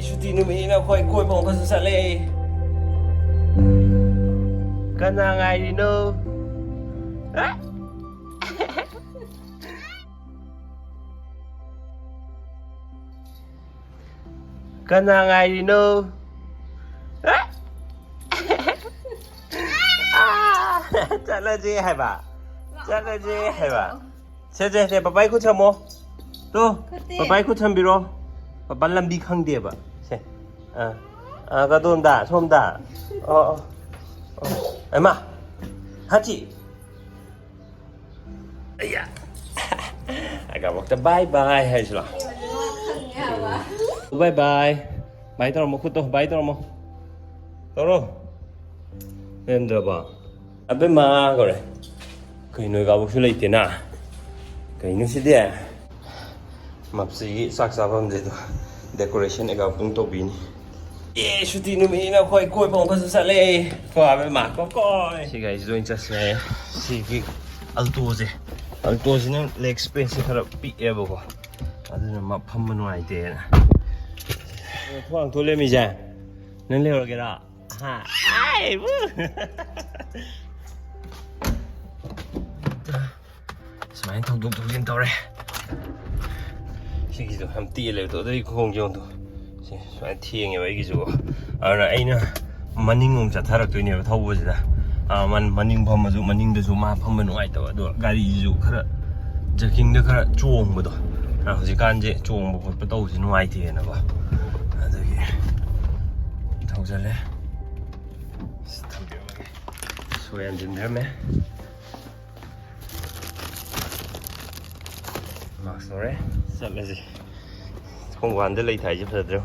Shuti numi na koi koi pong kasusale. Kana ngai di no. Kana ngai di no. Chắc là gì hả bà? Chắc là gì hả bà? Thế bà bay có chăm không? Tô, bà bay có chăm bị rồi. Bà bắn làm đi khăng đẹp à? Cái tôm đã, xôm đã. Em à, hả chị? Ây da. Agak waktu bye bye hay sao? Bye bye. Bye tao một chút bye tao một. Tao nên được ba. Abe ma rồi. Cái nơi gặp bác lấy tiền à? Cái nơi gì đấy? Map sĩ sắc sảo phẩm gì đó. Decoration này gặp cũng tốt bình. Shuti numi na koi koi pong kasusale. Qua abe ma có coi. Si guys doing just này. Si cái Alto gì? Alto gì nó leg space khá là bị ép vào. Ado nó map phẩm bên ngoài tiền. Thoáng thôi lên mi ra. Nên leo cái đó. Ha. Ai bu. Semuanya tunggu tau deh. Sih gitu, hampir lah tu tadi kong jong tu. Sih, semuanya tiang ya bagi juga. Anak ini maning ngom catar tu ini tahu boleh dah. Maning pam masuk maning tu semua pam menuai tu. Tu gari juga kara jaking tu kara cuong betul. Sekarang je cuong bukan betul sih nuai tiang apa. Ada ke? Tahu je. Suai anjing deh. Mặc rồi, sợ là gì? Không quán tới lấy thải chứ thật đâu.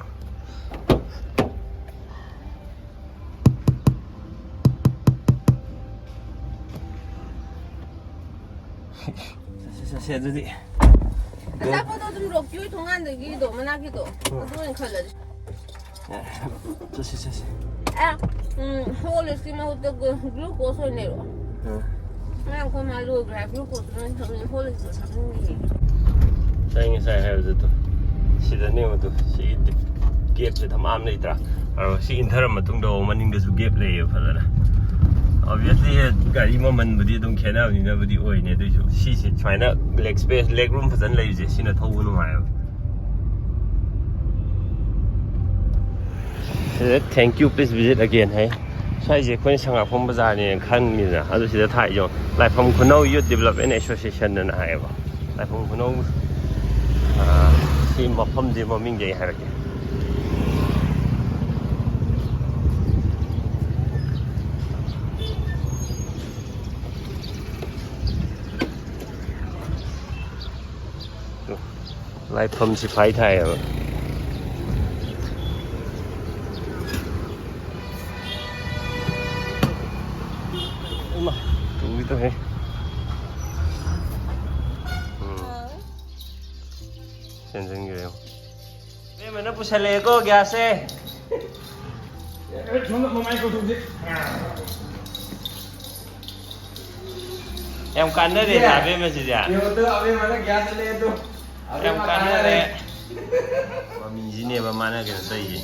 Xe rồi đi. Sao có tôi được chui thùng ăn được ghi đồ mà na ghi đồ. Tôi nên khởi là. Xe. Håller sig med hot glukos och ner då. Men kommer låg glukos men håller sig så. Saya saya harus itu. Sida ni itu si gap le tamam le itra. Si interim matung do maning desu gap le ya pada lah. Obviously gari man budi dong kena ni na budi oi ne tu si China leg space leg room pasan le je sina thau nu mai. Thank you please visit again hey. ใช่สิคนช่างผมภาษาเนี่ยขั้นนี่นะอาจจะสิถ่ายอยู่หลายผมคนเอา Youth Development Association นั่นนะไอ้บ่หลายผมคนเอาทีมบ่ผมจะบ่มิ่งใหญ่ให้กันหลายผมสิไฟไทยอ่ะitu heh. Sensing gitu. Mana pusat Lego gas eh? Cuma mau main kau tu. Em cắn đấy để thả bên mà gì vậy? Yo tu abis mana gas le tu. Em cắn đấy. Mà mình gì nè mà mana cái này gì?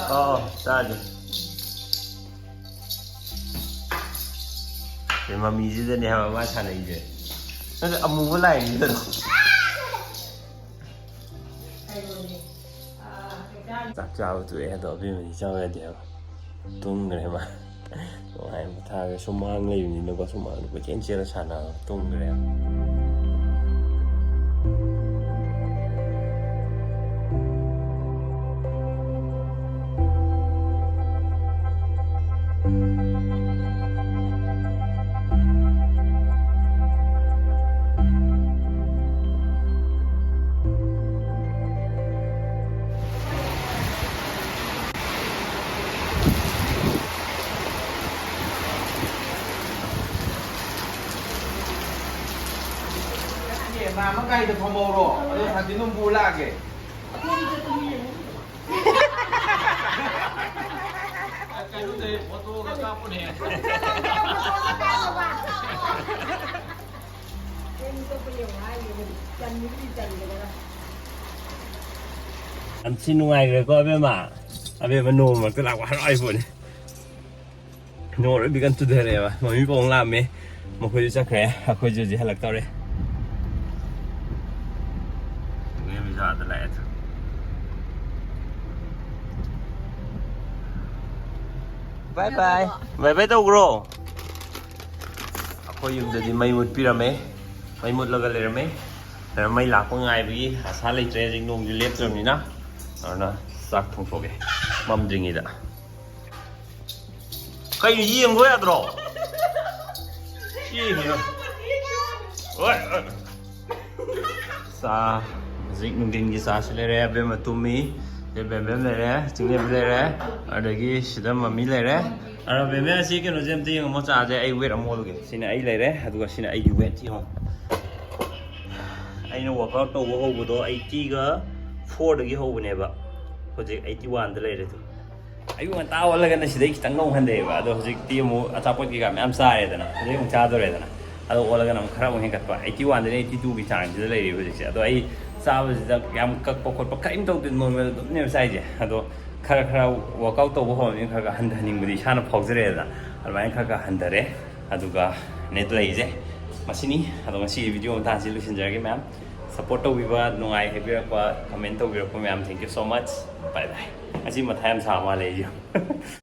Sao vậy? Để mà mình dưới đây mà ba thằng này chứ nó là âm mưu lại như thế nào chắc chào tụi em đó vì mình cho cái điều tung cái này mà có hai một thằng cái số mang lên thì nó có số mang được cái chia là sản nào tung cái này Nama kah itu Komoro, aduh hati nunggu lagi. Kan tu deh, foto kakak pun ni. Ini tu beliau lagi, jangan ni jangan. ꯌꯥꯝ ꯊꯤ ꯅꯨꯡꯉꯥꯏꯈ꯭ꯔꯦꯀꯣ ꯑꯕꯦꯝꯃ ꯑꯕꯦꯝꯃ ꯅꯣꯡꯃ ꯃꯔꯛꯇ ꯂꯥꯛꯄ ꯍꯔꯥꯎꯏ ꯄꯣꯠꯅꯤ ꯅꯣꯡ ꯕꯤꯀꯟ ꯆꯨꯊꯔꯛꯑꯦꯕ ꯃꯃꯤ ꯄꯥꯎ ꯂꯥꯛꯑꯝꯃꯦ ꯃꯈꯣꯏꯁꯨ ꯆꯠꯈ꯭ꯔꯦ ꯑꯩꯈꯣꯏꯁꯨ ꯍꯧꯖꯤꯛ ꯍꯜꯂꯛꯇꯧꯔꯦ ꯃꯤꯖꯥꯗ ꯂꯥꯛꯑꯦ ꯕꯥꯏ ꯕꯥꯏ ꯕꯥꯏ ꯕꯥꯏ ꯇꯧꯈ꯭ꯔꯣ ꯑꯩꯈꯣꯏ ꯌꯨꯝꯗꯗꯤ ꯃꯩ ꯃꯨꯠꯄꯤꯔꯝꯃꯦ ꯃꯩ ꯃꯨꯠꯂꯒ ꯂꯩꯔꯝꯃꯦ ꯃꯩ ꯂꯥꯛꯄ ꯉꯥꯏꯕꯒꯤ ꯑꯁꯥ ꯂꯩꯇ꯭ꯔꯦ ꯍꯧꯖꯤꯛ ꯅꯣꯡꯁꯨ ꯂꯦꯞꯇ꯭ꯔꯕꯅꯤ나 ꯑꯗꯨꯅ ꯆꯥꯛ ꯊꯣꯡꯊꯣꯛꯑꯒꯦ ꯃꯝꯗ꯭ꯔꯤꯉꯩꯗ ꯀꯩꯅꯣ ꯌꯦꯡꯕ ꯌꯥꯗ꯭ꯔꯣ ꯌꯦꯡꯉꯤꯔꯣ ꯍꯣꯏ ꯆꯥ ꯍꯧꯖꯤꯛ ꯅꯨꯡꯊꯤꯟꯒꯤ ꯆꯥꯁꯨ ꯂꯩꯔꯦ ꯑꯕꯦꯝꯃ ꯇꯨꯝꯃꯤ ꯕꯦꯝꯕꯦꯝ ꯂꯩꯔꯦ ꯆꯤꯡꯂꯦꯝ ꯂꯩꯔꯦ ꯑꯗꯒꯤ ꯁꯤꯗ ꯃꯃꯤ ꯂꯩꯔꯦ ꯑꯗꯣ ꯕꯦꯝꯕꯦꯝ ꯑꯁꯤ ꯀꯩꯅꯣꯁꯦ ꯑꯝꯇ ꯌꯦꯡꯉꯣ ꯆꯥꯁꯦ ꯑꯩ ꯋꯦꯠ ꯑꯃ ꯑꯣꯜꯂꯨꯒꯦ ꯁꯤꯅ ꯑꯩ ꯂꯩꯔꯦ ꯑꯗꯨꯒ ꯁꯤꯅ ꯑꯩꯒꯤ ꯋꯦꯠ ꯌꯦꯡꯉꯣ ꯑꯩꯅ ꯋꯥꯔꯛꯑꯥꯎꯠ ꯇꯧꯕ ꯍꯧꯕꯗꯣ 84ꯗꯒꯤ ꯍꯧꯕꯅꯦꯕ ꯍꯧꯖꯤꯛ 81ꯗ ꯂꯩꯔꯦ ꯑꯗꯨ ꯑꯌꯨꯛ ꯉꯟꯇꯥ ꯑꯣꯜꯂꯒꯅ ꯁꯤꯗꯩ ꯈꯤꯇꯪ ꯑꯃꯨꯛ ꯍꯟꯊꯩꯑꯦꯕ ꯑꯗꯣ ꯍꯧꯖꯤꯛꯇꯤ ꯑꯃꯨꯛ ꯑꯆꯥꯄꯣꯠ ꯀꯩꯀꯥ ꯃꯌꯥꯝ ꯆꯥꯔꯦꯗꯅ ꯍꯧꯖꯤꯛ ꯑꯃꯨꯛ ꯆꯥꯗꯣꯔꯦꯗꯅ ꯑꯗꯣ ꯑꯣꯜꯂꯒꯅ ꯑꯃꯨꯛ ꯈꯔ ꯑꯃꯨꯛ ꯍꯦꯟꯒꯠꯄ 81ꯗꯒꯤ 82ꯒꯤ ꯆꯥꯡꯁꯤꯗ ꯂꯩꯔꯤꯕ ꯍꯧꯖꯤꯛꯁꯦ ꯑꯗꯣ ꯑꯩ ꯆꯥꯕꯁꯤꯗ ꯌꯥꯝ ꯀꯛꯄ ꯈꯣꯠꯄ ꯀꯔꯤꯝ ꯇꯧꯗꯦ ꯅꯣꯔꯃꯦꯜ ꯑꯗꯨꯝꯅꯦꯕ ꯆꯥꯏꯁꯦ ꯑꯗꯣ ꯈꯔ ꯋꯥꯔꯛꯑꯥꯎꯠ ꯇꯧꯕ ꯍꯧꯔꯕꯅꯤꯅ ꯈꯔ ꯍꯟꯊꯍꯟꯅꯤꯡꯕꯗꯤ ꯏꯁꯥꯅ ꯐꯥꯎꯖꯔꯦꯗꯅ ꯑꯗꯨꯃꯥꯏꯅ ꯈꯔ ꯍꯟꯊꯔꯦ ꯑꯗꯨꯒ ꯅꯦꯠ ꯂꯩꯔꯤꯁꯦ ꯃꯁꯤꯅꯤ ꯑꯗꯣ ꯉꯁꯤꯒꯤ ꯚꯤꯗꯤꯑꯣ ꯃꯇꯥꯡꯁꯤ ꯂꯣꯏꯁꯤꯟꯖꯔꯒꯦ ꯃꯌꯥꯝ ꯁꯞꯄꯣꯔꯠ ꯇꯧꯕꯤꯕ ꯅꯨꯡꯉꯥꯏ ꯍꯥꯏꯕꯤꯔꯛꯄ ꯀꯃꯦꯟ ꯇꯧꯕꯤꯔꯛꯄ ꯃꯌꯥꯝ ꯊꯦꯡꯛ ꯌꯨ ꯁꯣ ꯃꯆ ꯕꯥꯏ ꯕꯥꯏ ꯉꯁꯤ ꯃꯊꯥ ꯌꯥꯝ ꯁꯥꯕ ꯃꯥꯜꯂꯦ ꯑꯩꯁꯨ